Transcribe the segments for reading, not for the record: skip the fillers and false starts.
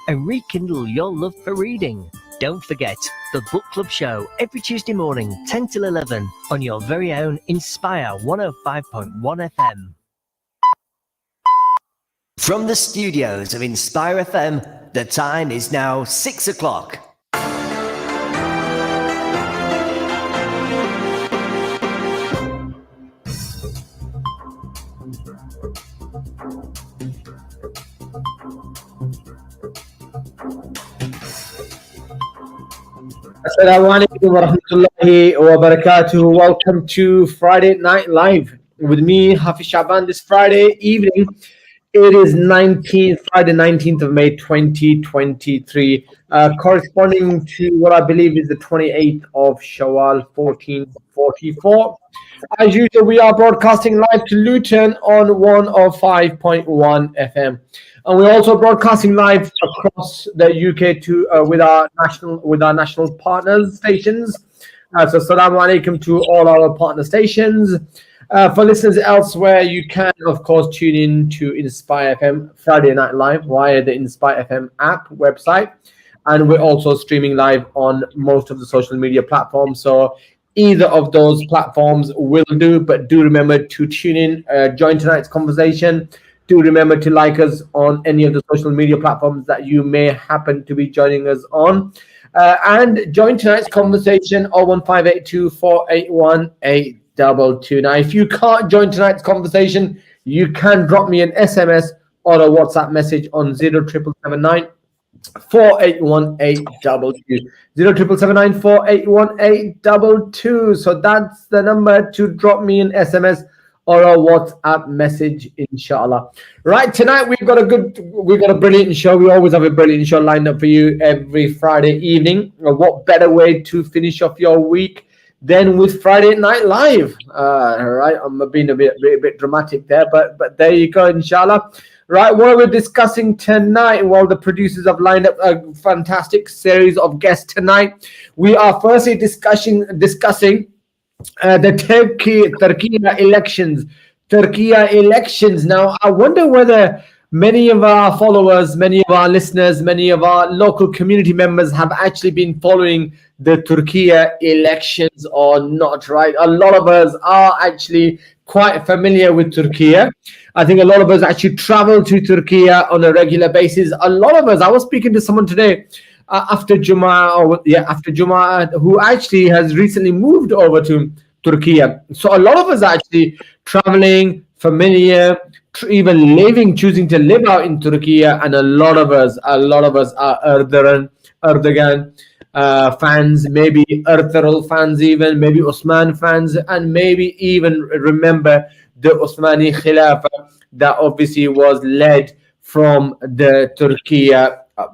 and rekindle your love for reading. Don't forget the Book Club Show every Tuesday morning, 10 till 11, on your very own Inspire 105.1 FM. From the studios of Inspire FM, the time is now 6 o'clock. Assalamu alaikum wa rahmatullahi wa barakatuh. Welcome to Friday Night Live with me, Hafiz Sha'ban, this Friday evening. It is Friday 19th of May 2023, corresponding to what I believe is the 28th of Shawwal 1444. As usual, we are broadcasting live to Luton on 105.1 FM. And we're also broadcasting live across the UK with our national partners stations. So assalamu alaikum to all our partner stations. For listeners elsewhere, you can of course tune in to Inspire FM Friday Night Live via the Inspire FM app website, and we're also streaming live on most of the social media platforms. So either of those platforms will do, but do remember to tune in, join tonight's conversation. Do remember to like us on any of the social media platforms that you may happen to be joining us on. And join tonight's conversation 01582 481 822. Now, if you can't join tonight's conversation, you can drop me an SMS or a WhatsApp message on 07779 481 822. 07779 481 822. So that's the number to drop me an SMS or a WhatsApp message, inshallah. Right, tonight we've got a brilliant show. We always have a brilliant show lined up for you every Friday evening. What better way to finish off your week than with Friday Night Live? Right, I'm being a bit dramatic there, but there you go, inshallah. Right, what are we discussing tonight? Well, the producers have lined up a fantastic series of guests tonight. We are firstly discussing the Turkey elections. Now, I wonder whether many of our followers, many of our listeners, many of our local community members have actually been following the Turkey elections or not, right? A lot of us are actually quite familiar with Turkey. I think a lot of us actually travel to Turkey on a regular basis. A lot of us, I was speaking to someone today, after Jummah, who actually has recently moved over to Turkey. So a lot of us are actually traveling, familiar, even choosing to live out in Turkey, and a lot of us are Erdogan fans, maybe Ertuğrul fans, even maybe Osman fans, and maybe even remember the Osmani Khilafah that obviously was led from the Turkey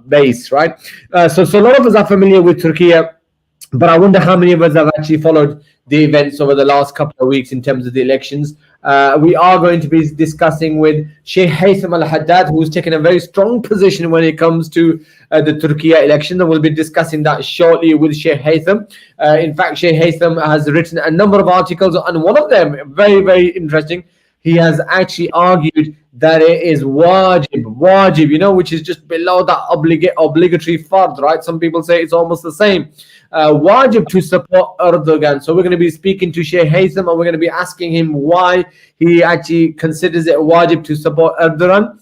base, right? So a lot of us are familiar with Turkey, but I wonder how many of us have actually followed the events over the last couple of weeks in terms of the elections. We are going to be discussing with Sheikh Haytham Al-Haddad, who's taken a very strong position when it comes to the Turkey election, and we'll be discussing that shortly with Sheikh Haytham. In fact, Sheikh Haytham has written a number of articles, and one of them, very, very interesting, he has actually argued that it is wajib, which is just below that obligatory fard, right? Some people say it's almost the same. Wajib to support Erdogan. So we're going to be speaking to Sheikh Haytham, and we're going to be asking him why he actually considers it wajib to support Erdogan.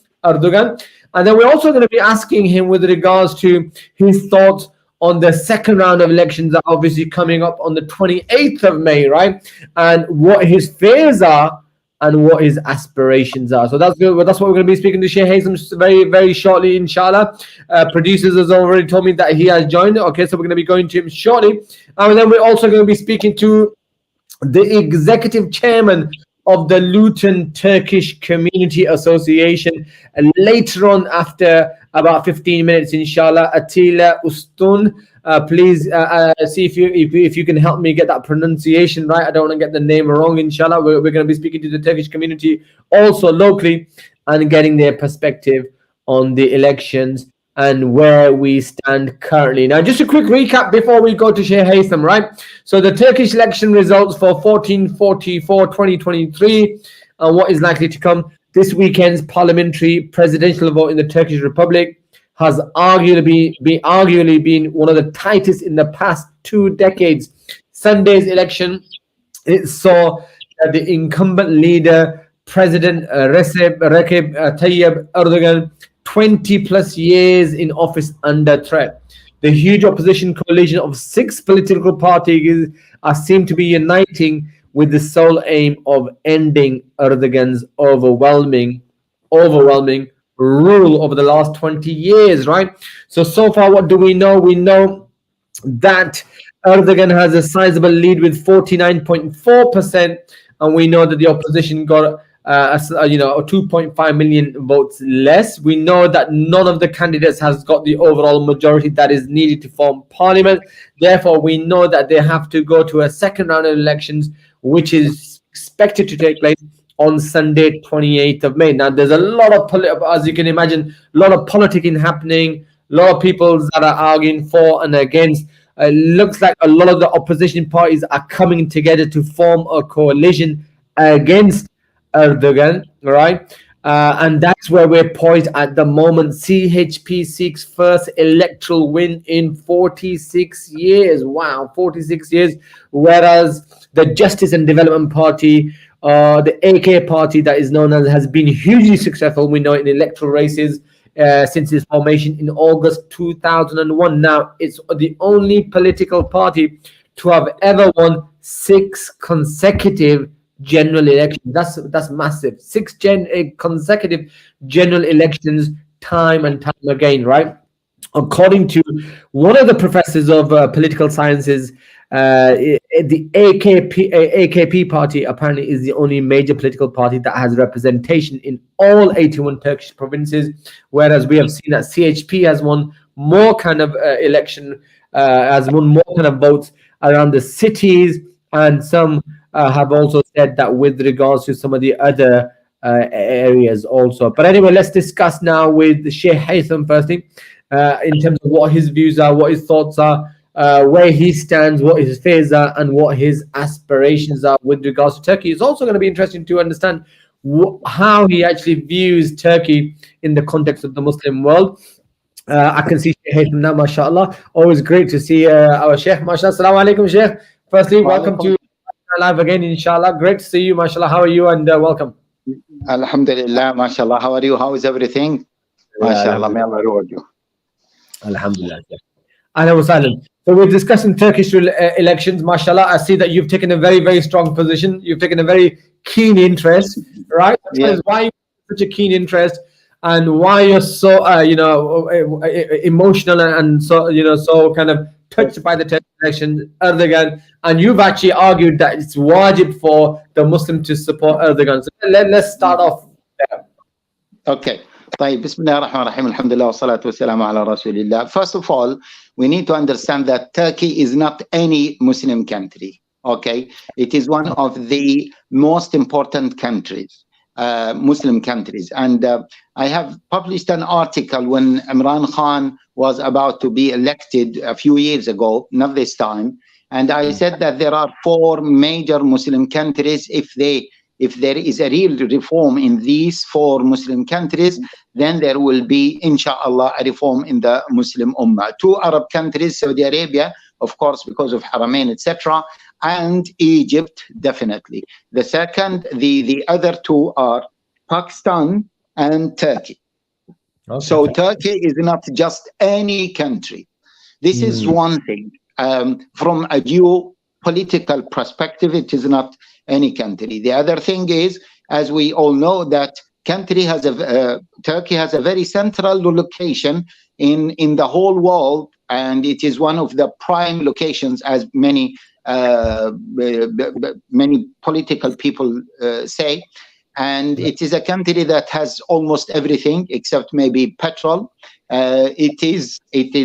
And then we're also going to be asking him with regards to his thoughts on the second round of elections that are obviously coming up on the 28th of May, right? And what his fears are and what his aspirations are. So that's good. That's what we're going to be speaking to Sheikh Haytham very, very shortly, inshallah. Producers has already told me that he has joined. Okay, so we're going to be going to him shortly. And then we're also going to be speaking to the executive chairman of the Luton Turkish Community Association. And later on, after about 15 minutes, inshallah, Atilla Ustun. Please see if you can help me get that pronunciation right. I don't want to get the name wrong, inshallah. We're going to be speaking to the Turkish community also locally and getting their perspective on the elections and where we stand currently. Now, just a quick recap before we go to Sheikh Haytham, right? So the Turkish election results for 14/44/2023 and what is likely to come. This weekend's parliamentary presidential vote in the Turkish Republic has arguably been one of the tightest in the past 2 decades. Sunday's election, it saw the incumbent leader, President Recep Tayyip Erdogan, 20 plus years in office under threat. The huge opposition coalition of 6 political parties are seem to be uniting with the sole aim of ending Erdogan's overwhelming rule over the last 20 years, right? So far, what do we know? We know that Erdogan has a sizable lead with 49.4%, and we know that the opposition got 2.5 million votes less. We know that none of the candidates has got the overall majority that is needed to form parliament. Therefore, we know that they have to go to a second round of elections, which is expected to take place on Sunday, 28th of May. Now, there's a lot of, as you can imagine, a lot of politicking happening, a lot of people that are arguing for and against. It looks like a lot of the opposition parties are coming together to form a coalition against Erdogan, right? And that's where we're poised at the moment. CHP seeks first electoral win in 46 years. Wow, 46 years. Whereas the Justice and Development Party, the AK party that is known as, has been hugely successful, we know, in electoral races since its formation in August 2001. Now, it's the only political party to have ever won 6 consecutive general elections. That's massive. 6 consecutive general elections, time and time again, right? According to one of the professors of political sciences, the AKP party apparently is the only major political party that has representation in all 81 Turkish provinces, whereas we have seen that CHP has won more kind of has won more kind of votes around the cities, and some have also said that with regards to some of the other areas also. But anyway, let's discuss now with Sheikh Haytham firstly, in terms of what his views are, what his thoughts are, where he stands, what his fears are, and what his aspirations are with regards to Turkey. It's also going to be interesting to understand how he actually views Turkey in the context of the Muslim world. I can see Sheikh Haytham now, mashallah. Always great to see our Sheikh, mashallah. Assalamu alaikum, Sheikh. Firstly, welcome to live again, inshallah. Great to see you, mashallah. How are you, and welcome. Alhamdulillah, mashallah. How are you? How is everything? Mashallah, may Allah reward you. Alhamdulillah. So we're discussing Turkish elections, mashallah. I see that you've taken a very, very strong position. You've taken a very keen interest, right? Yeah. Why you have such a keen interest, and why you're so emotional and so kind of touched by the Turkish election, Erdogan, and you've actually argued that it's wajib for the Muslim to support Erdogan. So let's start off there. Okay. طيب, بسم الله الرحمن الرحيم, الحمد لله والصلاة والسلام على رسول الله. First of all, we need to understand that Turkey is not any Muslim country. Okay, it is one of the most important countries, Muslim countries. And I have published an article when Imran Khan was about to be elected a few years ago, not this time. And I said that there are 4 major Muslim countries. If there is a real reform in these 4 Muslim countries, then there will be, inshallah, a reform in the Muslim Ummah. 2 Arab countries, Saudi Arabia, of course, because of Haramain, etc., and Egypt, definitely. The second, the other 2 are Pakistan and Turkey. Okay. So Turkey is not just any country. This is one thing. From a geopolitical perspective, it is not any country. The other thing is, as we all know, that Turkey has a very central location in the whole world, and it is one of the prime locations, as many political people say. And it is a country that has almost everything except maybe petrol. It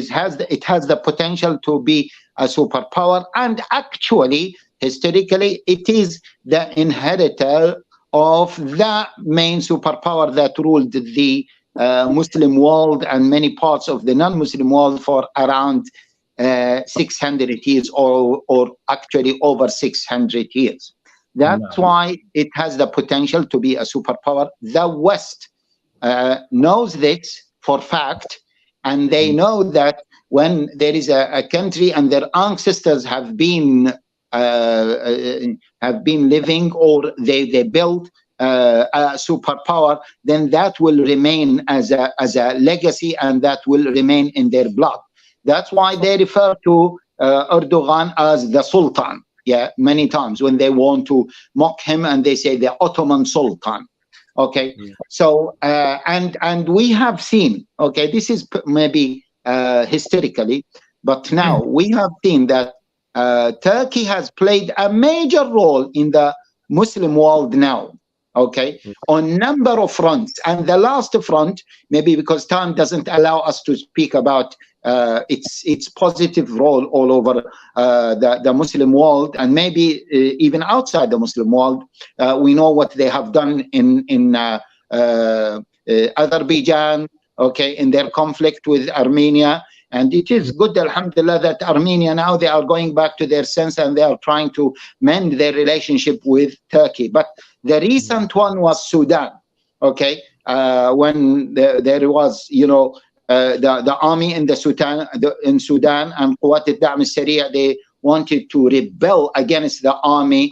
has the potential to be a superpower, and actually, historically, it is the inheritor of the main superpower that ruled the Muslim world and many parts of the non-Muslim world for around 600 years, or actually over 600 years. That's why it has the potential to be a superpower. The West knows this for fact, and they know that when there is a country and their ancestors have been living, or they built a superpower, then that will remain as a legacy, and that will remain in their blood. That's why they refer to Erdogan as the Sultan. Yeah, many times when they want to mock him, and they say the Ottoman Sultan. Okay, so and we have seen. Okay, this is maybe historically, but now we have seen that Turkey has played a major role in the Muslim world now. Okay, on number of fronts, and the last front, maybe because time doesn't allow us to speak about its positive role all over the Muslim world, and maybe even outside the Muslim world. We know what they have done in Azerbaijan, okay, in their conflict with Armenia. And it is good, alhamdulillah, that Armenia now, they are going back to their sense, and they are trying to mend their relationship with Turkey. But the recent one was Sudan, okay, when there was, you know, the army in Sudan and Quwat al-Da'm al-Sharia, they wanted to rebel against the army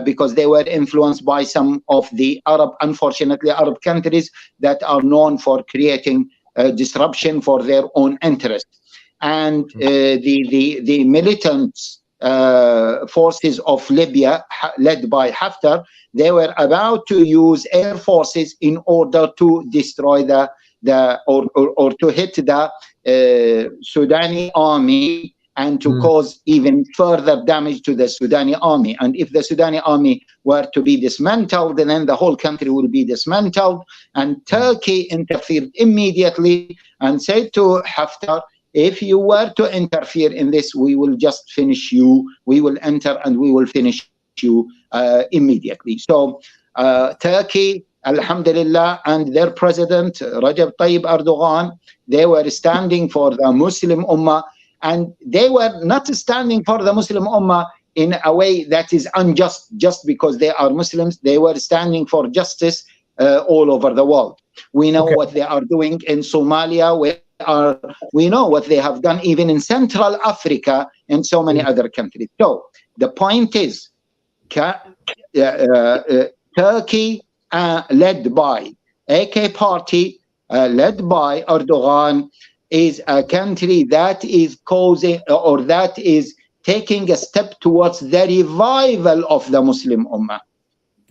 because they were influenced by some of the unfortunately Arab countries that are known for creating disruption for their own interests. And the militant forces of Libya, led by Haftar, they were about to use air forces in order to destroy or to hit the Sudani army, and to cause even further damage to the Sudani army. And if the Sudani army were to be dismantled, then the whole country would be dismantled. And Turkey interfered immediately and said to Haftar, if you were to interfere in this, we will just finish you. We will enter and we will finish you immediately. So Turkey, alhamdulillah, and their president, Recep Tayyip Erdogan, they were standing for the Muslim Ummah. And they were not standing for the Muslim Ummah in a way that is unjust, just because they are Muslims. They were standing for justice all over the world. We know what they are doing in Somalia. We know what they have done even in Central Africa and so many other countries. So the point is, Turkey, led by AK Party, led by Erdogan, is a country that is causing, or that is taking a step towards the revival of the Muslim Ummah.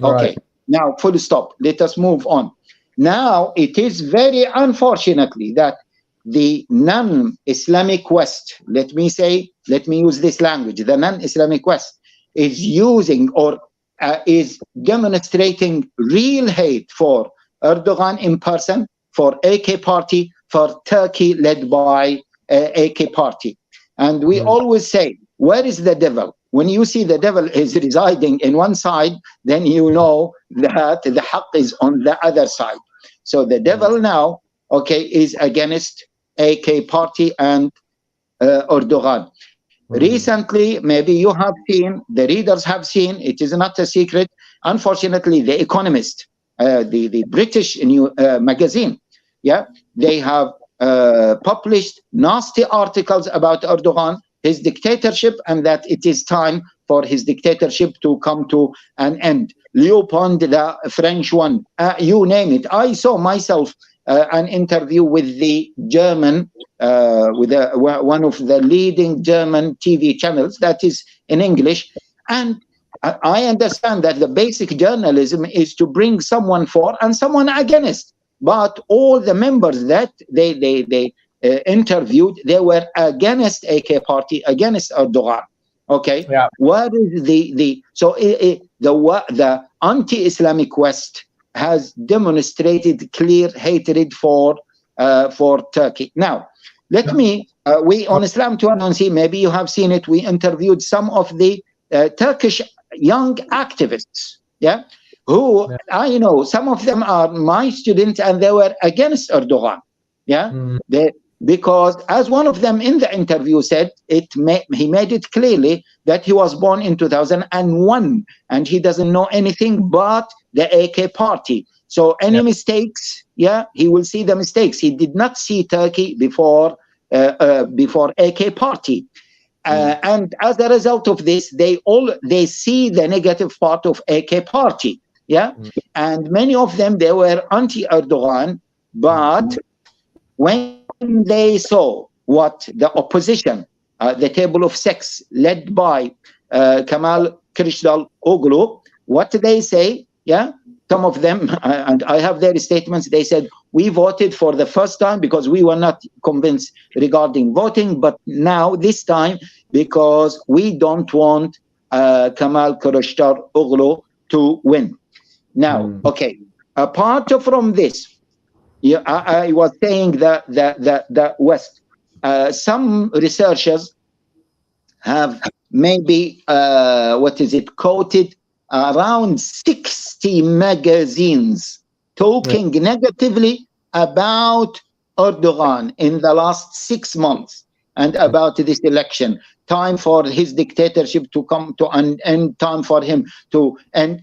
Okay, right. Now full stop. Let us move on. Now it is very unfortunately that the non-Islamic West, let me use this language, the non-Islamic West is using or is demonstrating real hate for Erdogan in person, for AK Party, for Turkey led by AK Party. And we always say, where is the devil? When you see the devil is residing in one side, then you know that the haqq is on the other side. So the devil now, okay, is against AK Party and Erdogan. Recently, maybe you have seen, the readers have seen, it is not a secret, unfortunately, The Economist, the British magazine, yeah, they have published nasty articles about Erdogan, his dictatorship, and that it is time for his dictatorship to come to an end. Leopold, the French one, you name it. I saw myself an interview with the German, with one of the leading German TV channels that is in English, and I understand that the basic journalism is to bring someone for and someone against. But all the members that they interviewed, they were against AK Party, against Erdogan. Okay, yeah. What is the anti-Islamic West has demonstrated clear hatred for Turkey. Now, let me we on Islam 211, maybe you have seen it. We interviewed some of the Turkish young activists. Yeah. Who I know, some of them are my students, and they were against Erdogan. Yeah, because as one of them in the interview said, he made it clearly that he was born in 2001 and he doesn't know anything but the AK Party. So any mistakes, yeah, he will see the mistakes. He did not see Turkey before AK party. And as a result of this, they see the negative part of AK party. Yeah. And many of them, they were anti-Erdogan, but when they saw what the opposition, the table of six led by Kemal Kılıçdaroğlu, what they say, yeah, some of them, and I have their statements, they said, we voted for the first time because we were not convinced regarding voting, but now this time because we don't want Kemal Kılıçdaroğlu to win. Now, okay, apart from this, yeah, I was saying that the West, some researchers have maybe quoted around 60 magazines talking negatively about Erdogan in the last 6 months and about this election. Time for his dictatorship to come to an end, time for him to end,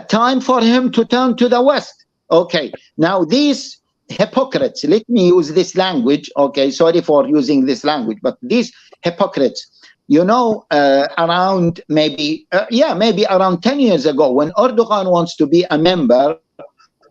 time for him to turn to the West. Okay, now these hypocrites, let me use this language, okay, sorry for using this language, but these hypocrites, you know, around maybe around 10 years ago, when Erdogan wants to be a member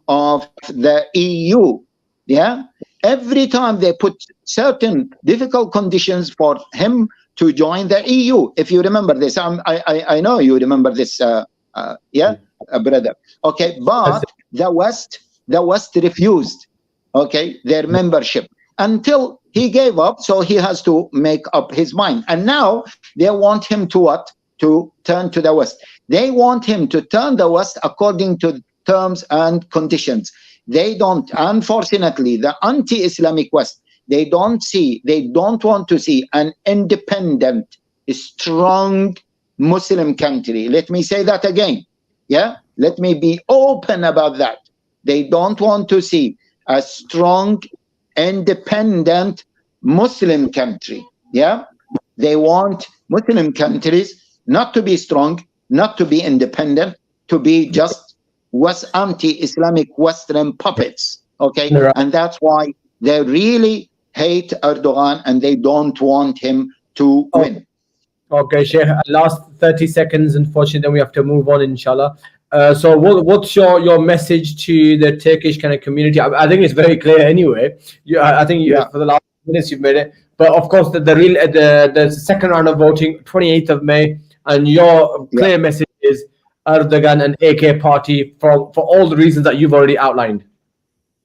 of the EU, yeah, every time they put certain difficult conditions for him to join the EU. If you remember this, I know you remember this, brother. Okay, but the West refused, okay, their membership until he gave up. So he has to make up his mind. And now they want him to what? To turn to the West. They want him to turn the West according to terms and conditions. They don't, unfortunately, the anti-Islamic West, they don't want to see an independent, strong Muslim country. Let me say that again. Yeah, let me be open about that. They don't want to see a strong, independent Muslim country. Yeah, they want Muslim countries not to be strong, not to be independent, to be just anti-Islamic Western puppets. Okay, right. And that's why they really hate Erdogan and they don't want him to win. Okay, Sheikh, last 30 seconds, unfortunately, then we have to move on, inshallah. So what's your message to the Turkish kind of community? I think it's very clear anyway. I think for the last minutes you've made it. But of course, the second round of voting, 28th of May, and your clear message is Erdogan and AK party for all the reasons that you've already outlined.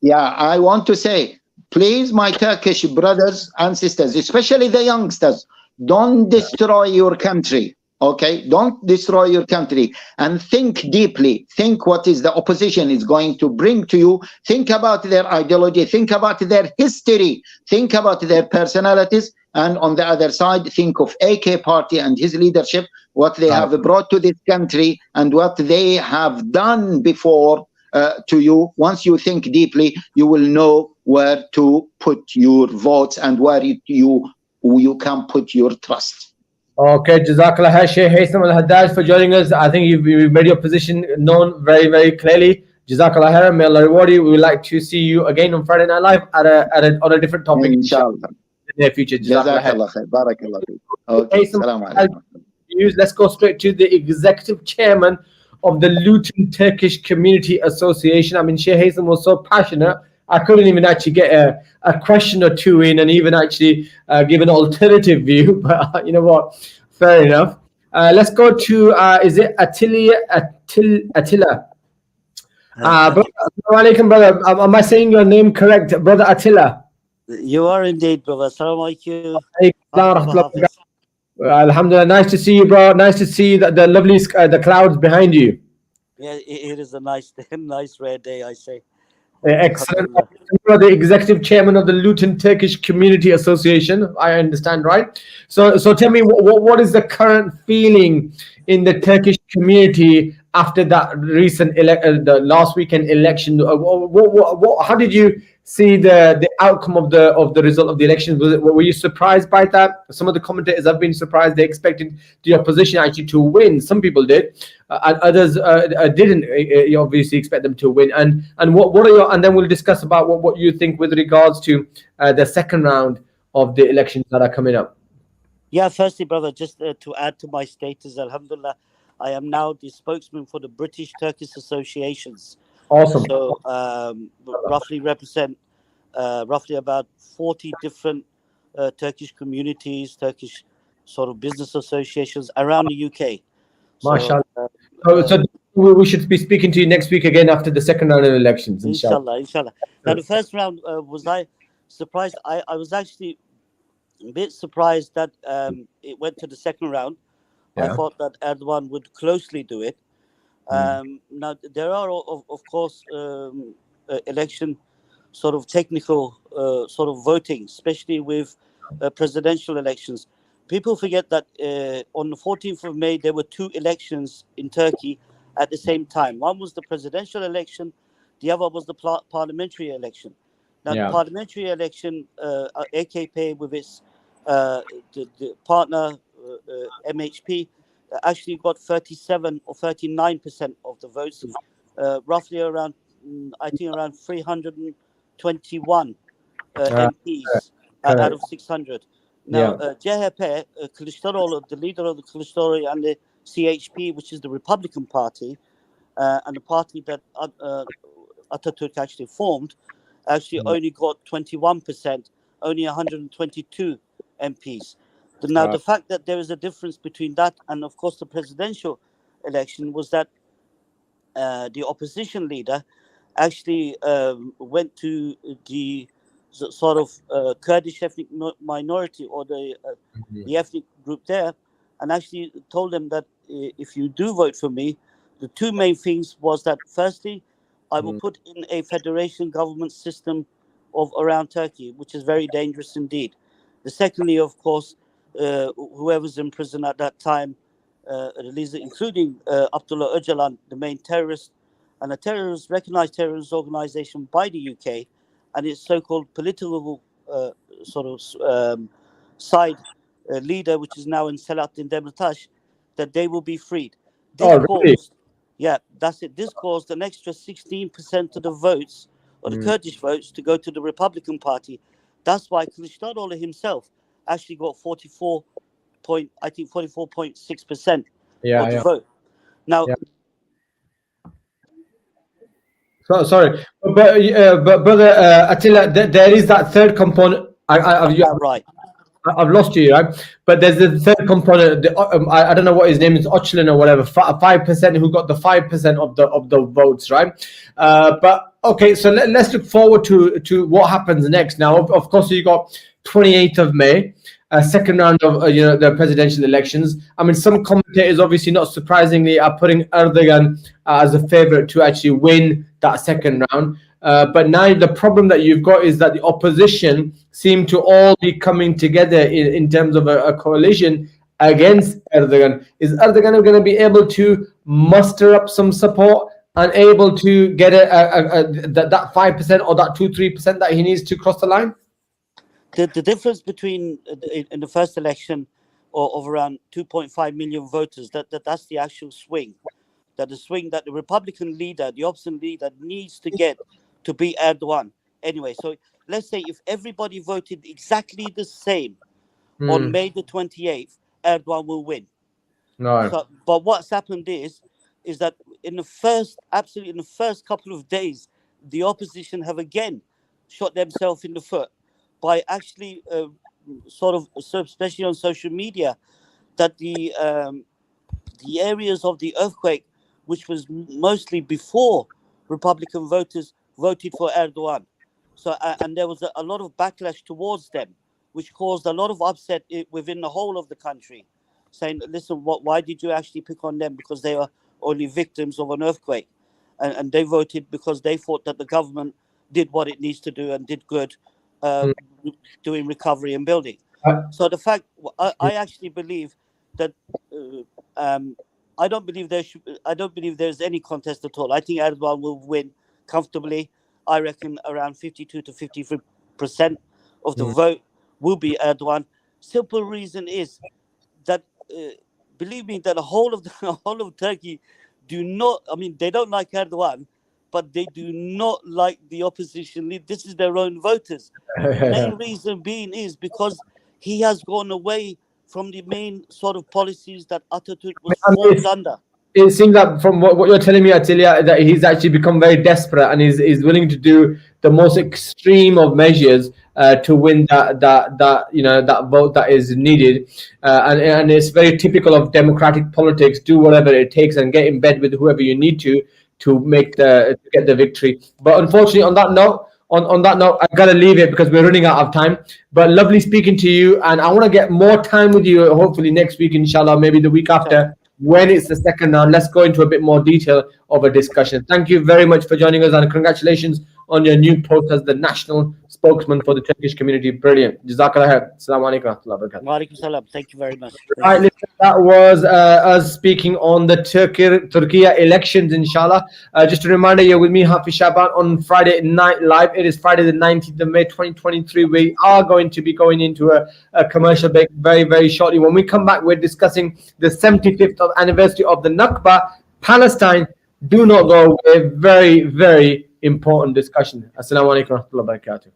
Yeah, I want to say, please, my Turkish brothers and sisters, especially the youngsters, don't destroy your country. Okay, don't destroy your country, and think deeply. Think what is the opposition is going to bring to you. Think about their ideology. Think about their history. Think about their personalities. And on the other side, think of AK party and his leadership, what they have brought to this country and what they have done before to you. Once you think deeply, you will know where to put your votes and where you can put your trust. Okay, Jazakallah khair, Sheikh Haitham Al-Haddad, for joining us. I think you've made your position known very, very clearly. Jazakallah khair, may Allah reward you. We would like to see you again on Friday Night Live on a different topic, inshallah, in the near future. Jazakallah khair. Barakallah. Okay, Assalamu alaikum. Let's go straight to the executive chairman of the Luton Turkish Community Association. I mean, Sheikh Haitham was so passionate, I couldn't even actually get a question or two in and even actually give an alternative view. But you know what? Fair enough. Let's go to, is it Attila? Alaikum, brother. Am I saying your name correct, brother Attila? You are indeed, brother. Assalamu alaikum. Alhamdulillah. Nice to see you, bro. Nice to see the lovely the clouds behind you. Yeah, it is a nice red day, I say. Excellent. You are the executive chairman of the Luton Turkish Community Association, I understand, right? So tell me, what is the current feeling in the Turkish community after that recent the last weekend election. How did you see the outcome of the result of the election? Were you surprised by that? Some of the commentators have been surprised. They expected the opposition actually to win. Some people did, and others didn't. You obviously expect them to win. And what are your, and then we'll discuss about what you think with regards to the second round of the elections that are coming up. Yeah, firstly, brother, just to add to my status, Alhamdulillah, I am now the spokesman for the British Turkish Associations. Awesome. So roughly represent roughly about 40 different Turkish communities, Turkish sort of business associations around the UK. MashaAllah. So we should be speaking to you next week again after the second round of elections, inshallah. Inshallah. Now, the first round, was I surprised? I was actually a bit surprised that it went to the second round. Yeah. I thought that Erdogan would closely do it. Now, there are, of course, election sort of technical sort of voting, especially with presidential elections. People forget that on the 14th of May, there were two elections in Turkey at the same time. One was the presidential election, the other was the parliamentary election. Now, the parliamentary election, AKP with its the partner MHP actually got 37 or 39% of the votes, roughly around, I think around 321 MPs out of 600. Now, CHP, Kılıçdaroğlu, the leader of the Kılıçdaroğlu and the CHP, which is the Republican Party, and the party that Atatürk actually formed, actually only got 21%, only 122 MPs. Now, the fact that there is a difference between that and, of course, the presidential election was that the opposition leader actually went to the sort of Kurdish ethnic minority or the ethnic group there and actually told them that if you do vote for me, the two main things was that, firstly, I will put in a federation government system of around Turkey, which is very dangerous indeed. The secondly, of course, whoever's in prison at that time, including Abdullah Öcalan, the main terrorist, and a recognized terrorist organization by the UK, and its so-called political sort of side leader, which is now in Selahattin Demirtas, that they will be freed. This caused, yeah, that's it. This caused an extra 16% of the votes, or the Kurdish votes, to go to the Republican Party. That's why Kılıçdaroğlu himself actually got 44.6% of the vote. Now, sorry, but brother Attila, there is that third component. right. I've lost you, right? But there's the third component. I don't know what his name is, Öcalan or whatever. 5% who got the 5% of the votes, right? But okay, so let's look forward to what happens next. Now, of course, you got 28th of May, second round of the presidential elections. I mean, some commentators, obviously not surprisingly, are putting Erdogan as a favorite to actually win that second round. But now the problem that you've got is that the opposition seem to all be coming together in terms of a coalition against Erdogan. Is Erdogan going to be able to muster up some support and able to get that 5% or that 2-3% that he needs to cross the line? The difference between in the first election of around 2.5 million voters, that's the actual swing. That the swing that the Republican leader, the opposition leader, needs to get to beat Erdogan. Anyway, so let's say if everybody voted exactly the same on May the 28th, Erdogan will win. No. So, but what's happened is that in the first couple of days, the opposition have again shot themselves in the foot by actually especially on social media, that the areas of the earthquake, which was mostly before Republican voters voted for Erdogan. So, and there was a lot of backlash towards them, which caused a lot of upset within the whole of the country, saying, listen, why did you actually pick on them? Because they are only victims of an earthquake. And they voted because they thought that the government did what it needs to do and did good, doing recovery and building. So the fact, I actually believe that I don't believe there's any contest at all. I think Erdogan will win comfortably. I reckon around 52 to 53% of the vote will be Erdogan. Simple reason is that believe me, that the whole of the whole of Turkey do not. I mean, they don't like Erdogan, but they do not like the opposition leader. This is their own voters. Main reason being is because he has gone away from the main sort of policies that Atatürk was I mean, formed under. it seems that from what you're telling me, Attilia, that he's actually become very desperate and is willing to do the most extreme of measures to win that vote that is needed, and it's very typical of democratic politics. Do whatever it takes and get in bed with whoever you need to get the victory. But unfortunately, on that note, I gotta leave it because we're running out of time. But lovely speaking to you, and I want to get more time with you. Hopefully next week, inshallah, maybe the week after, when it's the second round. Let's go into a bit more detail of a discussion. Thank you very much for joining us, and congratulations on your new post as the national spokesman for the Turkish community. Brilliant. Jazakallah khair. Assalamu alaikum wa rahmatullahi wa barakatuh. Wa alaikum salam. Thank you very much. All right, listen, that was us speaking on the Turkey elections, inshallah. Just a reminder, you're with me, Hafiz Sha'ban, on Friday Night Live. It is Friday the 19th of May, 2023. We are going to be going into a commercial break very, very shortly. When we come back, we're discussing the 75th anniversary of the Nakba, Palestine. Do not go away. Very, very important discussion. Assalamu alaikum wa rahmatullahi wa barakatuh.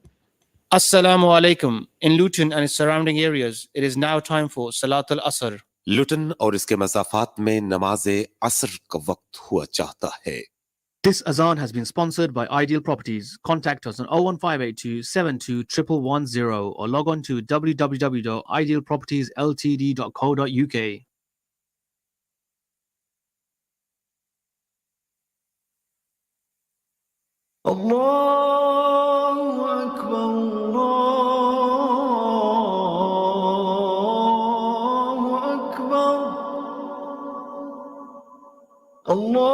Assalamu alaikum. In Luton and its surrounding areas, it is now time for Salat al-Asr. लुटन और इसके मज़ाफ़ात में नमाज असर का वक्त हुआ चाहता है. This azan has been sponsored by Ideal Properties. Contact us on 01582 72 1110 or log on to www.idealpropertiesltd.co.uk. Allahu Akbar, Allahu Akbar, Allahu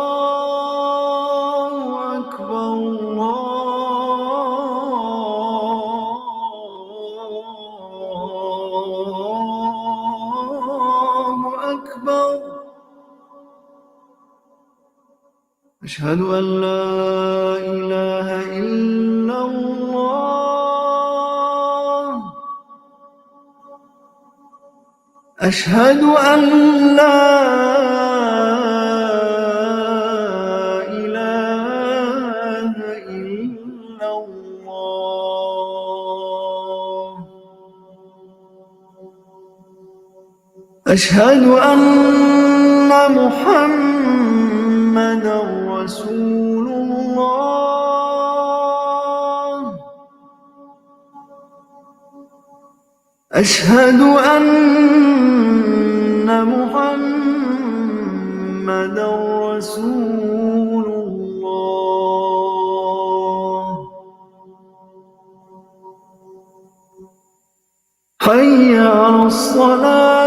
Akbar. أشهد أن لا إله إلا الله أشهد أن لا إله إلا الله أشهد أن محمدًا رسول الله أشهد أن محمدًا رسول الله حي على الصلاة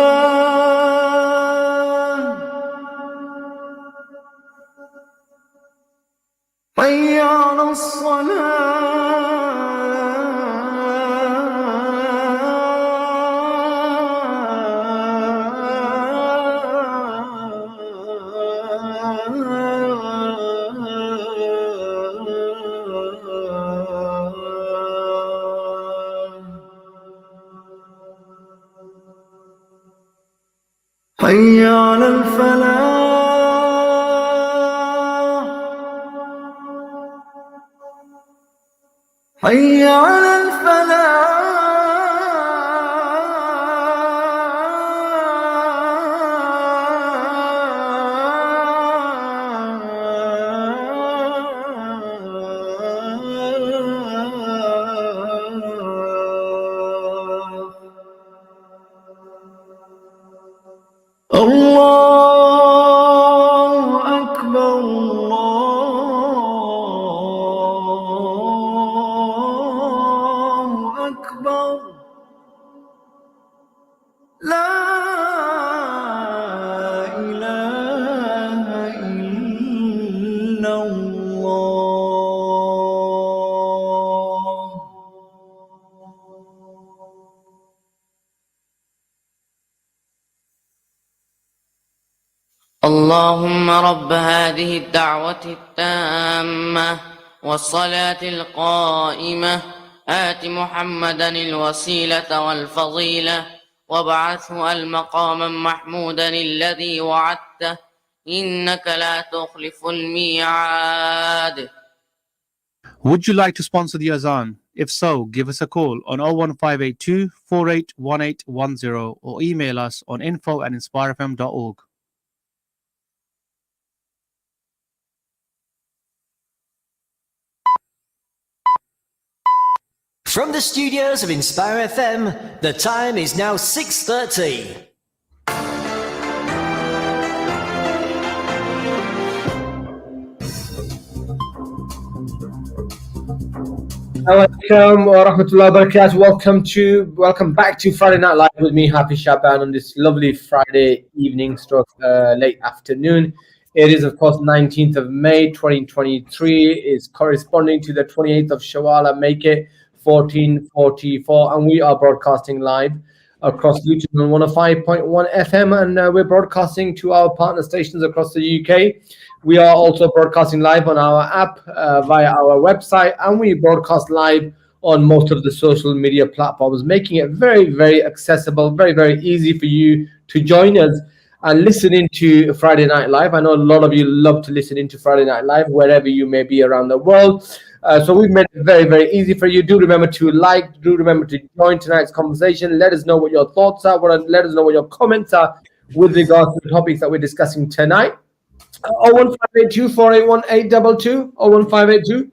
حي على حي على الفلاح حي على الله أكبر الله أكبر لا إله إلا الله اللهم رب هذه الدعوة التامة والصلاة القائمة آت محمدا الوسيلة والفضيلة وابعثه المقاما محمودا الذي وعدته إنك لا تخلف الميعاد. Would you like to sponsor the Azan? If so, give us a call on 01582 481810 or email us on info@inspirefm.org. From the studios of Inspire FM, the time is now 6:30. Alaikum wa rahmatullahi wa barakatuh. Welcome back to Friday Night Live with me, Hafiz Sha'ban, on this lovely Friday evening stroke late afternoon. It is, of course, 19th of May 2023. Is corresponding to the 28th of Shawwal. Make it 1444, and we are broadcasting live across Luton on 105.1 FM, and we're broadcasting to our partner stations across the UK. We are also broadcasting live on our app via our website, and we broadcast live on most of the social media platforms, making it very, very accessible, very, very easy for you to join us and listen into Friday Night Live. I know a lot of you love to listen into Friday Night Live wherever you may be around the world. So we've made it very, very easy for you. Do remember to like, do remember to join tonight's conversation. Let us know what your thoughts are, let us know what your comments are with regards to the topics that we're discussing tonight. 01582 481822, 01582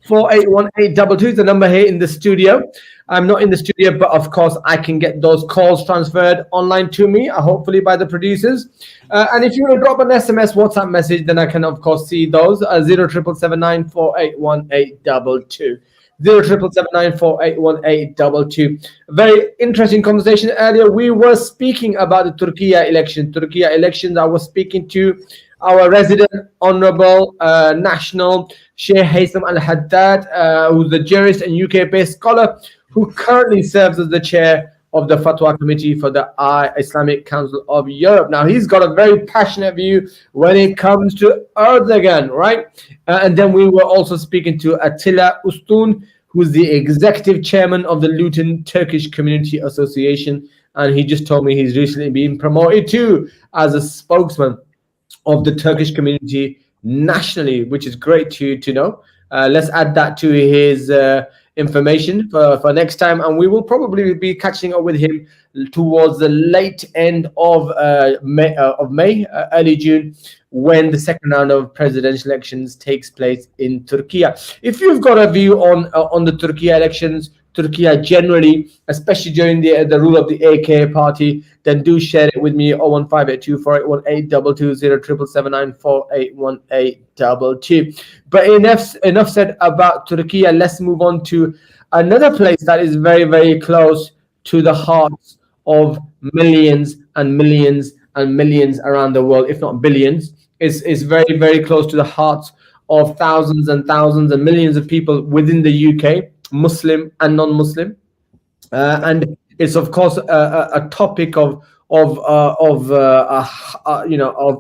481822 is the number here in the studio. I'm not in the studio, but of course I can get those calls transferred online to me, hopefully by the producers. And if you want to drop an SMS, WhatsApp message, then I can of course see those. 07779 481822. 07779 481822. Very interesting conversation earlier. We were speaking about the Turkey election. Turkey elections. I was speaking to our resident honorable national Sheikh Haitham Al-Haddad, who's a jurist and UK-based scholar who currently serves as the chair of the Fatwa Committee for the Islamic Council of Europe. Now, he's got a very passionate view when it comes to Erdogan, right? And then we were also speaking to Attila Ustun, who's the executive chairman of the Luton Turkish Community Association. And he just told me he's recently been promoted too as a spokesman of the Turkish community nationally, which is great to know. Let's add that to his information for next time, and we will probably be catching up with him towards the late end of May, early June, when the second round of presidential elections takes place in Turkey. If you've got a view on the Turkey elections, Turkey generally, especially during the rule of the AK party, then do share it with me. 01582 481822 07779 But enough said about Turkey. Let's move on to another place that is very, very close to the hearts of millions and millions and millions around the world, if not billions. Is very, very close to the hearts of thousands and thousands and millions of people within the UK, Muslim and non-Muslim, and it's of course a topic of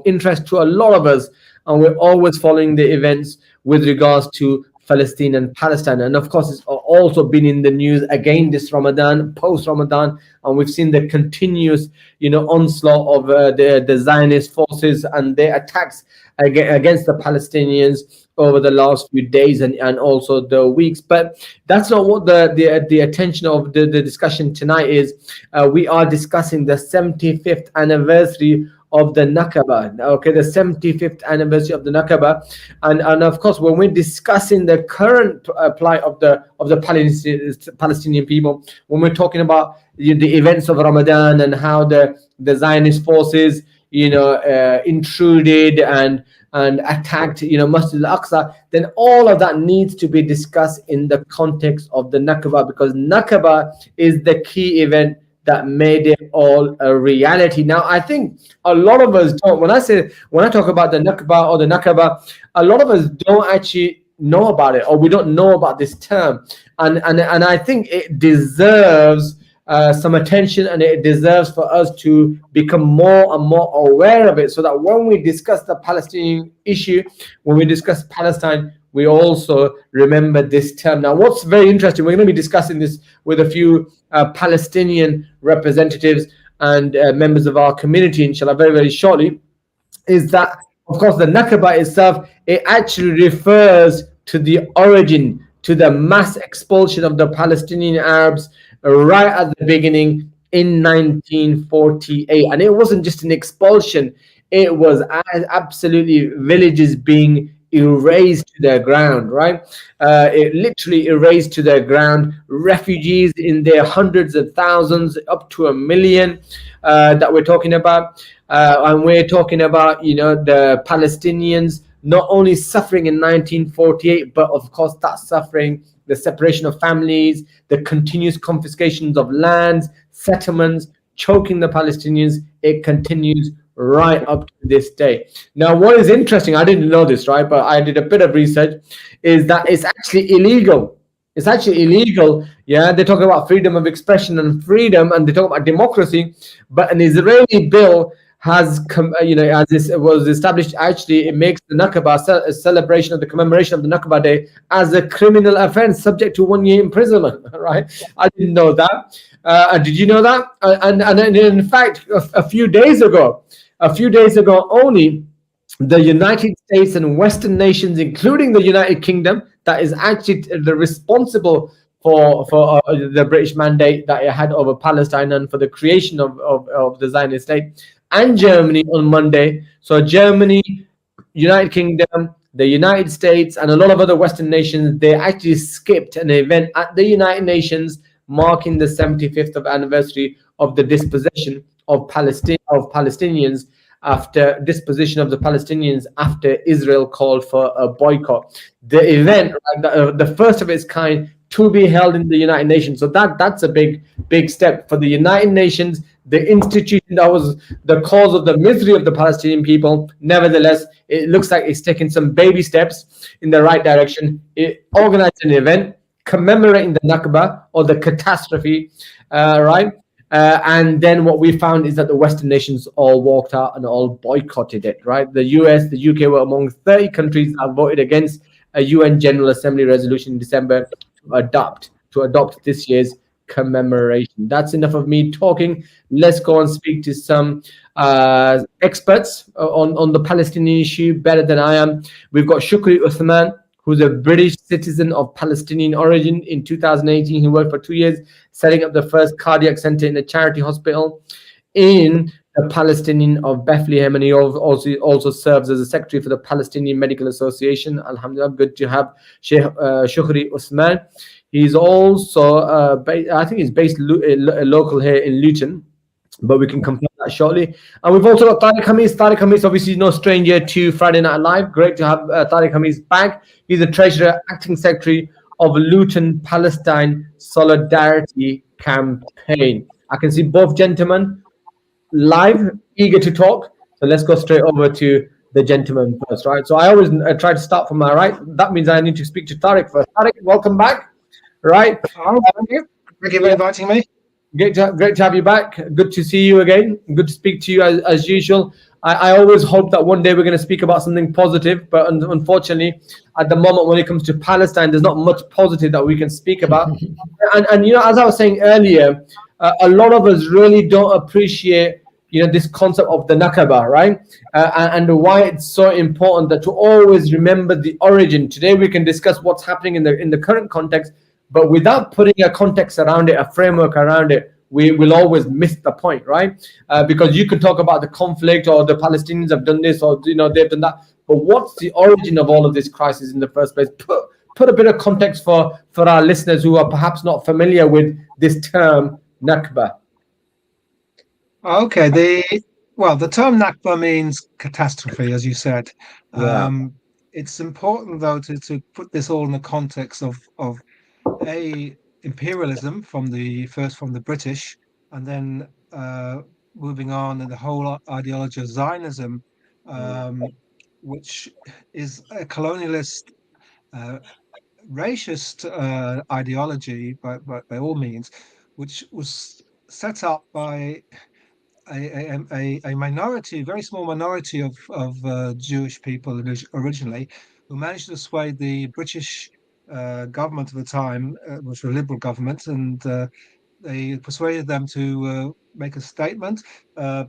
interest to a lot of us, and we're always following the events with regards to Palestine and Palestine. And of course, it's also been in the news again this Ramadan, post-Ramadan, and we've seen the continuous, onslaught of the Zionist forces and their attacks against the Palestinians over the last few days and also the weeks. But that's not what the attention of the discussion tonight is. We are discussing the 75th anniversary of the Nakba. Okay, the 75th anniversary of the Nakba, and of course, when we're discussing the current plight of the Palestinian people, when we're talking about the events of Ramadan and how the Zionist forces, intruded and attacked, Masjid al-Aqsa, then all of that needs to be discussed in the context of the Nakba, because Nakba is the key event that made it all a reality. Now, I think a lot of us don't. When I talk about the Nakba or the Nakba, a lot of us don't actually know about it, or we don't know about this term, and I think it deserves some attention, and it deserves for us to become more and more aware of it, so that when we discuss the Palestinian issue, when we discuss Palestine, we also remember this term. Now, what's very interesting, we're going to be discussing this with a few Palestinian representatives and members of our community, inshallah, very, very shortly, is that, of course, the Nakba itself, it actually refers to the origin, to the mass expulsion of the Palestinian Arabs right at the beginning in 1948. And it wasn't just an expulsion, it was absolutely villages being erased to their ground, right? It literally erased to their ground, refugees in their hundreds of thousands, up to 1 million that we're talking about. And we're talking about, the Palestinians not only suffering in 1948, but of course that suffering, the separation of families, the continuous confiscations of lands, settlements, choking the Palestinians, it continues right up to this day. Now, what is interesting, I didn't know this, right, but I did a bit of research, is that it's actually illegal. It's actually illegal. Yeah, they talk about freedom of expression and freedom, and they talk about democracy, but an Israeli bill has as this was established, actually it makes the Nakba, a celebration of the commemoration of the Nakba Day, as a criminal offense subject to 1 year imprisonment. Right, I didn't know that. Did you know that? And in fact, a few days ago only, the United States and Western nations, including the United Kingdom, that is actually the responsible for the British mandate that it had over Palestine and for the creation of the Zionist state, and Germany on Monday. So Germany, United Kingdom, the United States, and a lot of other Western nations, they actually skipped an event at the United Nations marking the 75th anniversary of the dispossession of Palestinians, after disposition of the Palestinians after Israel called for a boycott. The event, the first of its kind, to be held in the United Nations. So that's a big step for the United Nations, the institution that was the cause of the misery of the Palestinian people. Nevertheless, it looks like it's taken some baby steps in the right direction. It organized an event commemorating the Nakba, or the catastrophe, right? And then what we found is that the Western nations all walked out and all boycotted it, right? The US, the UK were among 30 countries that voted against a UN General Assembly resolution in December to adopt this year's commemoration. That's enough of me talking. Let's go and speak to some experts on the Palestinian issue, better than I am. We've got Shukri Uthman, who's a British citizen of Palestinian origin. In 2018, he worked for 2 years setting up the first cardiac center in a charity hospital in the Palestinian of Bethlehem, and he also serves as a secretary for the Palestinian Medical Association. Alhamdulillah, good to have Sheikh Shukri Uthman. He's also, I think he's based local here in Luton, but we can confirm that shortly. And we've also got Tariq Hamis. Tariq Hamis, obviously no stranger to Friday Night Live. Great to have Tariq Hamis back. He's the treasurer, acting secretary of Luton Palestine Solidarity Campaign. I can see both gentlemen live, eager to talk. So let's go straight over to the gentleman first, right? So I always try to start from my right. That means I need to speak to Tariq first. Tariq, welcome back. Right. Oh, thank you. Thank you for inviting me. Great to have you back. Good to see you again. Good to speak to you as usual. I always hope that one day we're going to speak about something positive, but unfortunately, at the moment, when it comes to Palestine, there's not much positive that we can speak about. and as I was saying earlier, a lot of us really don't appreciate this concept of the Nakba, right? And why it's so important that to always remember the origin. Today we can discuss what's happening in the current context, but without putting a context around it, a framework around it, we will always miss the point, right? Because you can talk about the conflict, or the Palestinians have done this, or they've done that, but what's the origin of all of this crisis in the first place? Put a bit of context for our listeners who are perhaps not familiar with this term Nakba. Okay, the term Nakba means catastrophe, as you said. Yeah. It's important though to put this all in the context of imperialism from the British, and then moving on, and the whole ideology of Zionism, which is a colonialist, racist ideology by all means, which was set up by a minority, very small minority of Jewish people originally, who managed to persuade the British government at the time, which was a liberal government, and they persuaded them to make a statement,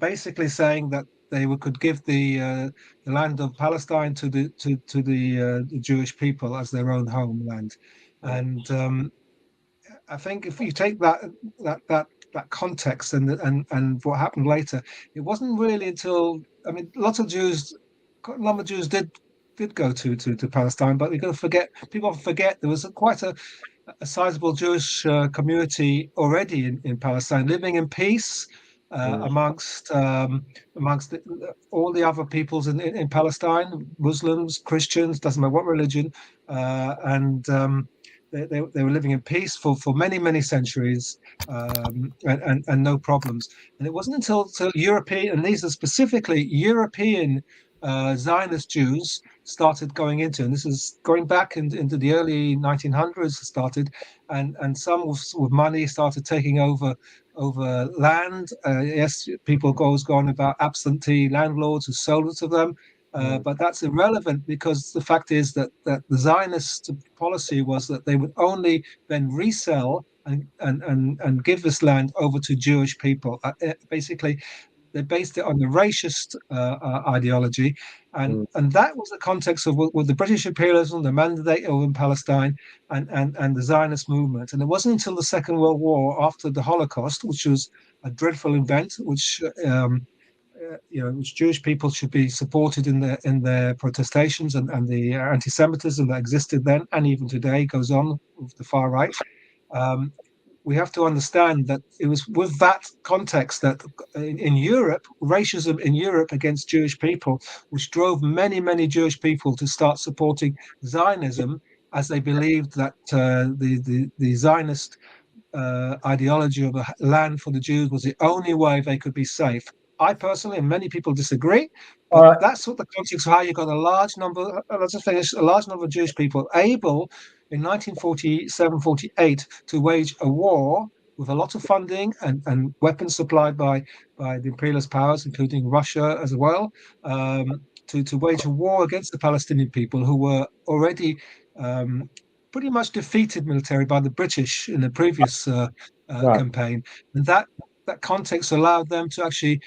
basically saying that they could give the land of Palestine to the Jewish people as their own homeland, and I think if you take that context and what happened later, it wasn't really until, I mean, a lot of Jews did go to Palestine, but we've got to forget, people often forget there was quite a sizable Jewish community already in Palestine, living in peace amongst all the other peoples in Palestine, Muslims, Christians, doesn't matter what religion, and they were living in peace for many centuries, and no problems. And it wasn't until European, and these are specifically European Zionist Jews started going into, and this is going back into the early 1900s started, and some with money started taking over land. Yes, people goes on about absentee landlords who sold it to them. But that's irrelevant, because the fact is that the Zionist policy was that they would only then resell and give this land over to Jewish people. Basically, they based it on the racist ideology, and that was the context of what the British imperialism, the Mandate in Palestine, and the Zionist movement. And it wasn't until the Second World War, after the Holocaust, which was a dreadful event, which which Jewish people should be supported in their protestations, and the anti-Semitism that existed then and even today goes on with the far right. We have to understand that it was with that context that in Europe, racism in Europe against Jewish people, which drove many Jewish people to start supporting Zionism, as they believed that the Zionist ideology of a land for the Jews was the only way they could be safe. I personally, and many people disagree, but that's what the context of how you got a large number, let's just finish, a large number of Jewish people able in 1947-48 to wage a war with a lot of funding and weapons supplied by the imperialist powers, including Russia as well, to wage a war against the Palestinian people, who were already pretty much defeated military by the British in the previous campaign. And that context allowed them to actually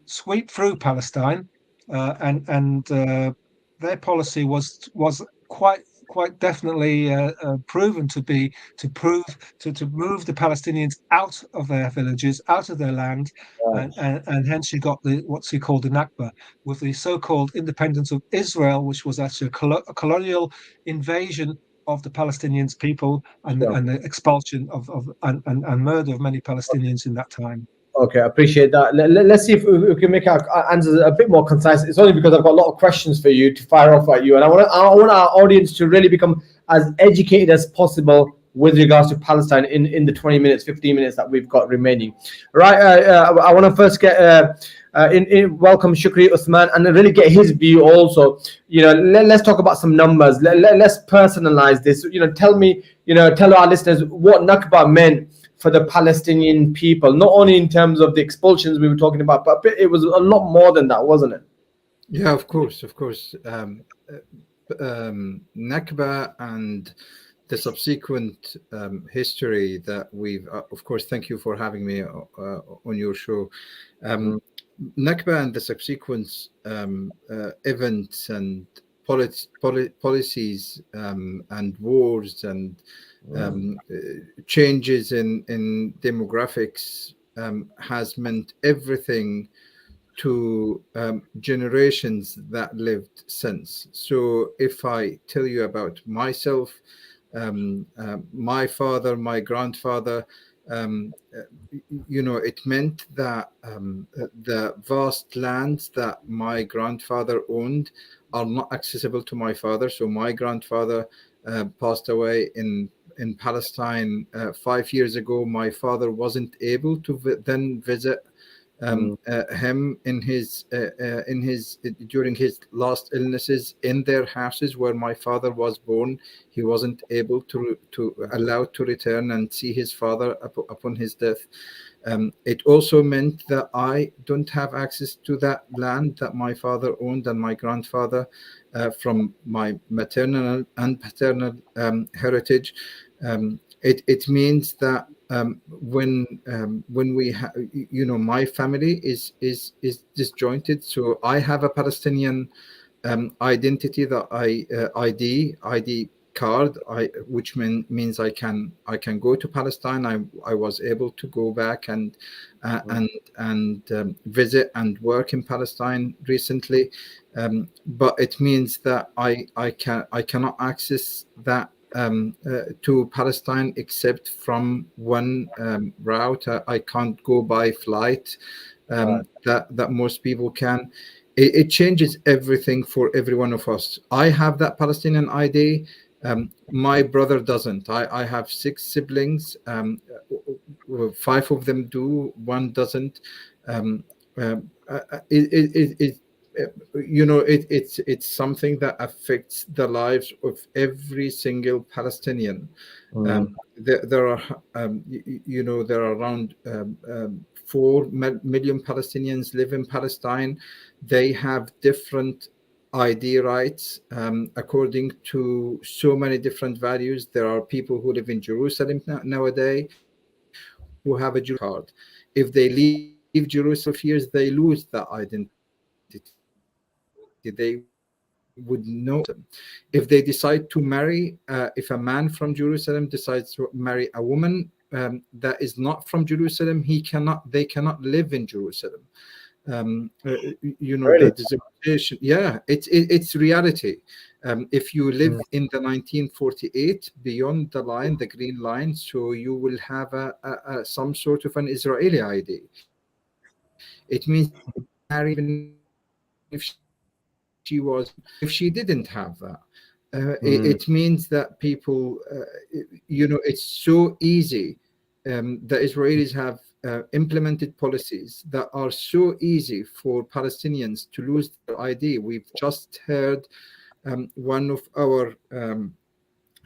sweep through Palestine, and their policy was quite definitely proven to be to move the Palestinians out of their villages, out of their land, and hence you got what's he called the Nakba, with the so-called independence of Israel, which was actually a colonial invasion of the Palestinians people, and the expulsion of and murder of many Palestinians in that time. Okay, I appreciate that. Let's see if we can make our answers a bit more concise. It's only because I've got a lot of questions for you to fire off at you, and I want our audience to really become as educated as possible with regards to Palestine in the 20 minutes, 15 minutes that we've got remaining. Right, I want to first get welcome Shukri Uthman and really get his view also. Let's talk about some numbers. Let's personalize this. Tell our listeners what Nakba meant for the Palestinian people, not only in terms of the expulsions we were talking about, but it was a lot more than that, wasn't it? Yeah, of course. Nakba and the subsequent history that we've, of course, thank you for having me on your show. Nakba and the subsequent events and policies and wars and changes in demographics has meant everything to generations that lived since. So if I tell you about myself, my father, my grandfather, it meant that the vast lands that my grandfather owned are not accessible to my father. So my grandfather passed away in Palestine 5 years ago. My father wasn't able to then visit him in his during his last illnesses in their houses where my father was born. He wasn't able to allowed to return and see his father upon his death. It also meant that I don't have access to that land that my father owned and my grandfather from my maternal and paternal heritage. It means that when we my family is disjointed. So I have a Palestinian identity that ID card, which means I can go to Palestine. I was able to go back and visit and work in Palestine recently, but it means that I cannot access that to Palestine except from one route. I can't go by flight that most people can. It changes everything for every one of us. I have that Palestinian ID. My brother doesn't. I have 6 siblings. 5 of them do, 1 doesn't. It's something that affects the lives of every single Palestinian. There are there are around 4 million Palestinians live in Palestine. They have different ID rights according to so many different values. There are people who live in Jerusalem nowadays who have a Jewish card. If they leave Jerusalem for years, they lose that identity. They would know them. If they decide to marry, if a man from Jerusalem decides to marry a woman that is not from Jerusalem, they cannot live in Jerusalem. Really? The discrimination. Yeah, it's reality. If you live in the 1948 beyond the line, the green line, so you will have some sort of an Israeli ID. It means even if she didn't have that. It means that people, it's so easy. The Israelis have implemented policies that are so easy for Palestinians to lose their ID. We've just heard one of our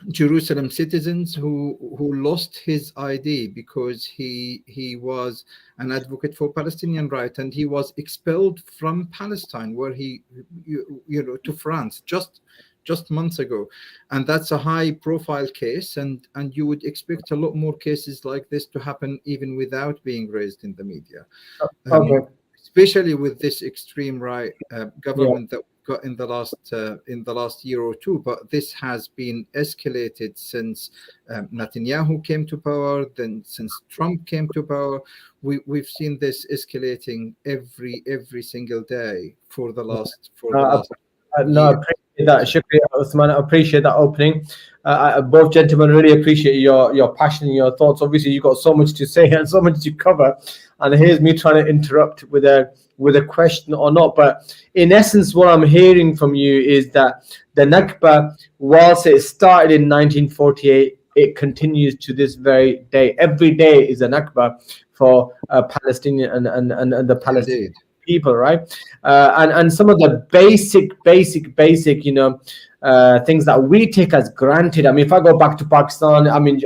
Jerusalem citizens who lost his ID because he was an advocate for Palestinian rights, and he was expelled from Palestine, where he to France just months ago. And that's a high profile case, and you would expect a lot more cases like this to happen even without being raised in the media. Especially with this extreme right government that got in the last year or two. But this has been escalated since Netanyahu came to power, then since Trump came to power. We've seen this escalating every single day for the last No, I appreciate that. Shukriya, Uthman. I appreciate that opening. Both gentlemen, really appreciate your passion and your thoughts. Obviously, you've got so much to say and so much to cover. And here's me trying to interrupt with a question or not. But in essence, what I'm hearing from you is that the Nakba, whilst it started in 1948, it continues to this very day. Every day is a Nakba for Palestinian and the Palestinian people, right? And some of the basic things that we take as granted. I mean, if I go back to Pakistan, I mean,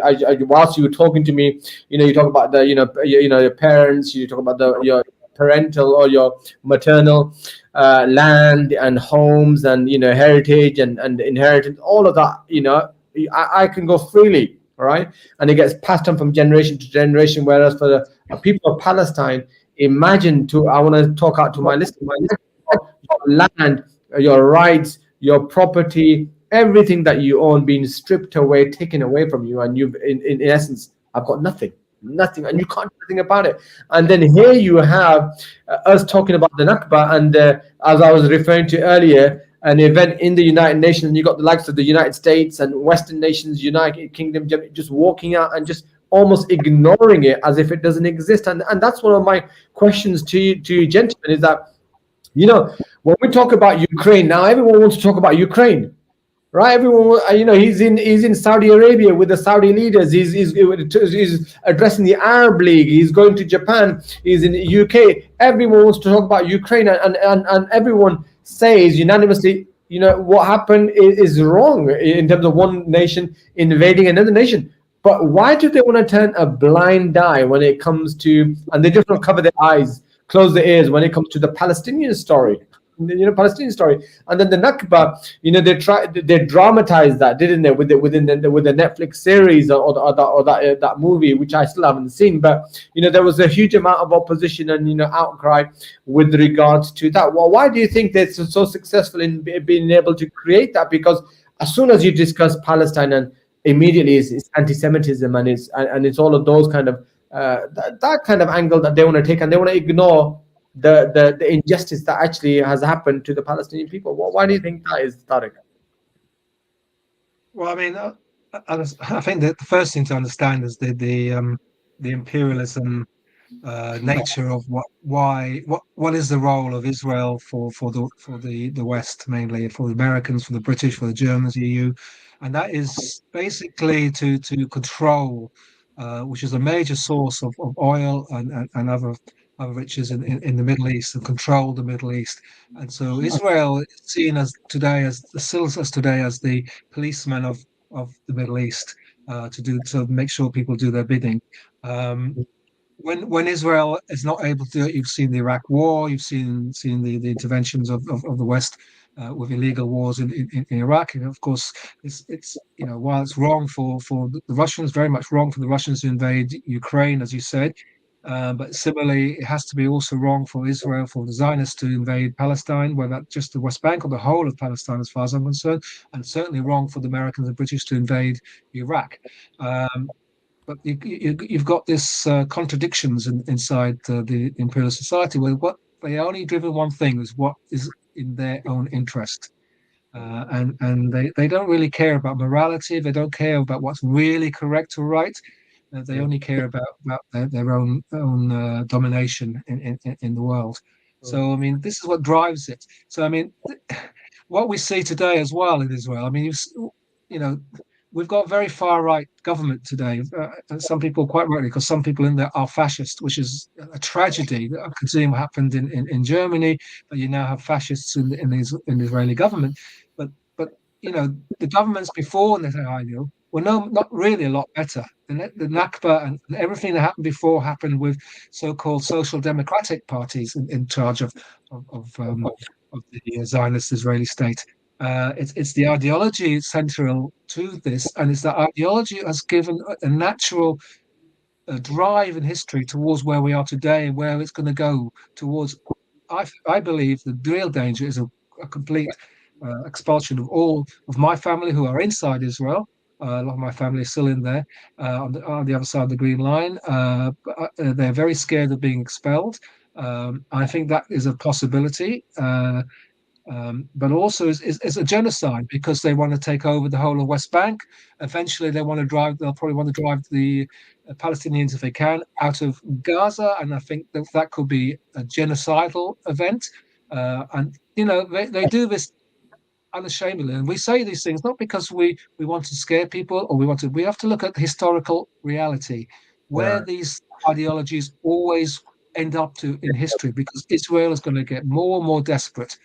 whilst you were talking to me, you talk about the your parents, you talk about your parental or your maternal land and homes and heritage and inheritance, all of that. I can go freely, right? And it gets passed on from generation to generation. Whereas for the people of Palestine, imagine I want to talk out to my listeners, your land, your rights, your property, everything that you own being stripped away, taken away from you, and you've in essence, I've got nothing, and you can't do anything about it. And then here you have us talking about the Nakba, and as I was referring to earlier, an event in the United Nations, and you got the likes of the United States and Western nations, United Kingdom, just walking out and just almost ignoring it as if it doesn't exist. And that's one of my questions to you gentlemen, is that when we talk about Ukraine now, everyone wants to talk about Ukraine. right? Everyone, he's in Saudi Arabia with the Saudi leaders. He's addressing the Arab League. He's going to Japan. He's in the UK. Everyone wants to talk about Ukraine, and everyone says unanimously, what happened is wrong in terms of one nation invading another nation. But why do they want to turn a blind eye when it comes to, and they just want to cover their eyes, close their ears when it comes to the Palestinian story? Palestinian story, and then the Nakba. They dramatized that, didn't they, with the Netflix series or that movie, which I still haven't seen. But there was a huge amount of opposition and outcry with regards to that. Well, why do you think they're so successful in being able to create that? Because as soon as you discuss Palestine, and immediately it's anti-Semitism, and it's all of those kind of that kind of angle that they want to take, and they want to ignore the injustice that actually has happened to the Palestinian people. Why do you think that is, Tariq? Well, I mean, I think that the first thing to understand is the imperialism nature of what is the role of Israel for the West, mainly for the Americans, for the British, for the Germans, EU, and that is basically to control, which is a major source of oil and other riches in the Middle East, and control the Middle East. And so Israel is seen as today as the policeman of the Middle East, to make sure people do their bidding. When Israel is not able to do it, you've seen the Iraq War, you've seen the interventions of the West with illegal wars in Iraq, and of course it's while it's wrong for the Russians, very much wrong for the Russians to invade Ukraine, as you said, but similarly it has to be also wrong for Israel, for the Zionists to invade Palestine, whether that's just the West Bank or the whole of Palestine, as far as I'm concerned, and certainly wrong for the Americans and British to invade Iraq. But you've got this contradictions inside the imperial society, where what they only driven one thing is what is in their own interest, and they don't really care about morality. They don't care about what's really correct or right. They only care about their own domination in the world. So I mean, this is what drives it. So I mean, what we see today as well in Israel. I mean, we've got very far right government today. Some people quite rightly, because some people in there are fascist, which is a tragedy. Considering what happened in Germany, but you now have fascists in the Israeli government. But the governments before Netanyahu were not really a lot better. The Nakba and everything that happened before happened with so-called social democratic parties in charge of the Zionist Israeli state. It's the ideology central to this, and it's that ideology has given a natural drive in history towards where we are today and where it's going to go towards. I believe the real danger is a complete expulsion of all of my family who are inside Israel. A lot of my family is still in there on the other side of the Green Line. They're very scared of being expelled. I think that is a possibility. But also is a genocide, because they want to take over the whole of West Bank. Eventually, they'll probably want to drive the Palestinians, if they can, out of Gaza, and I think that could be a genocidal event. And they do this unashamedly, and we say these things not because we want to scare people, or we have to look at the historical reality where these ideologies always end up to in history, because Israel is going to get more and more desperate.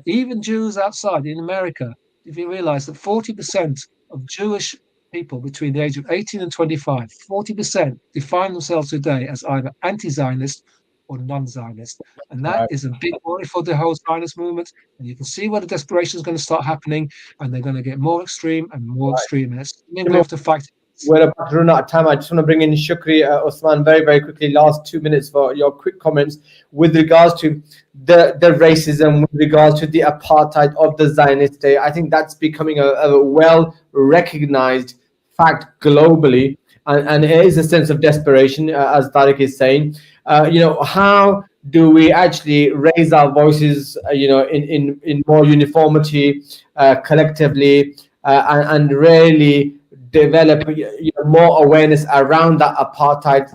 Even Jews outside in America, if you realize that 40% of Jewish people between the age of 18 and 25, 40% define themselves today as either anti-Zionist or non-Zionist. And that is a big worry for the whole Zionist movement. And you can see where the desperation is going to start happening, and they're going to get more extreme and more extreme. And we have to fight it. We're about to run out of time. I just want to bring in Shukri Osman very, very quickly. Last 2 minutes for your quick comments with regards to the racism, with regards to the apartheid of the Zionist state. I think that's becoming a well-recognized fact globally, and it is a sense of desperation, as Tariq is saying. How do we actually raise our voices, in more uniformity, collectively, and really develop more awareness around that apartheid,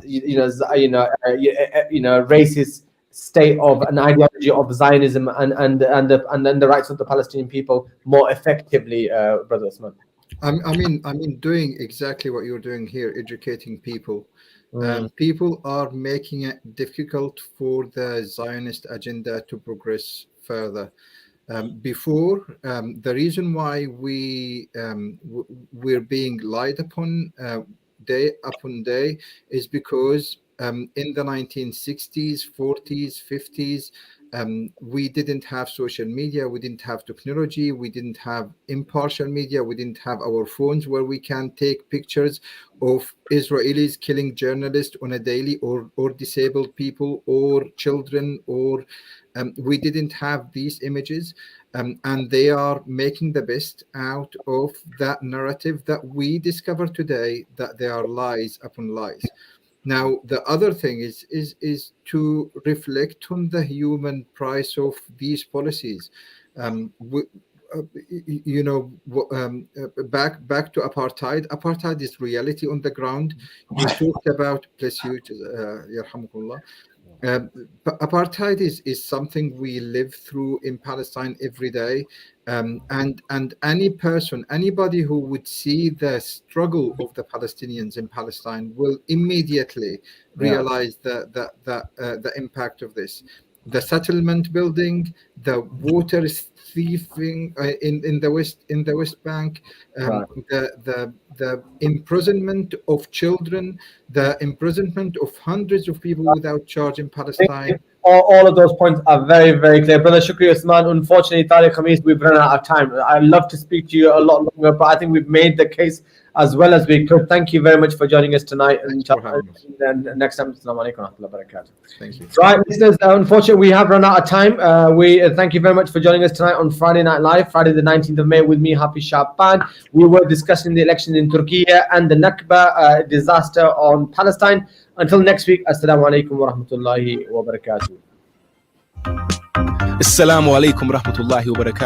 racist state of an ideology of Zionism and the rights of the Palestinian people more effectively, Brother Usman? I mean, doing exactly what you're doing here, educating people. People are making it difficult for the Zionist agenda to progress further. Before, the reason why we're being lied upon day upon day is because in the 1960s, 40s, 50s, we didn't have social media, we didn't have technology, we didn't have impartial media, we didn't have our phones where we can take pictures of Israelis killing journalists on a daily, or disabled people or children, or we didn't have these images, and they are making the best out of that narrative that we discover today, that they are lies upon lies. Now, the other thing is to reflect on the human price of these policies. You know, back to apartheid. Apartheid is reality on the ground. You talked about, bless you, yarhamukallah. Apartheid is something we live through in Palestine every day, and anybody who would see the struggle of the Palestinians in Palestine will immediately realize the impact of this. The settlement building, the water thieving in the West Bank, the imprisonment of children, the imprisonment of hundreds of people without charge in Palestine. All of those points are very, very clear. Brother Shukri Usman, unfortunately, Tariq Khamis, we've run out of time. I'd love to speak to you a lot longer, but I think we've made the case as well as we could. Thank you very much for joining us tonight. And next time, Assalamu alaikum wa rahmatullahi wa barakatuh. Thank you. Right, listeners, unfortunately, we have run out of time. We thank you very much for joining us tonight on Friday Night Live, Friday the 19th of May, with me, Hafiz Sha'ban. We were discussing the elections in Turkey and the Nakba disaster on Palestine. Until next week, Assalamu alaikum wa rahmatullahi wa barakatuh. Assalamu alaikum wa rahmatullahi wa barakatuh.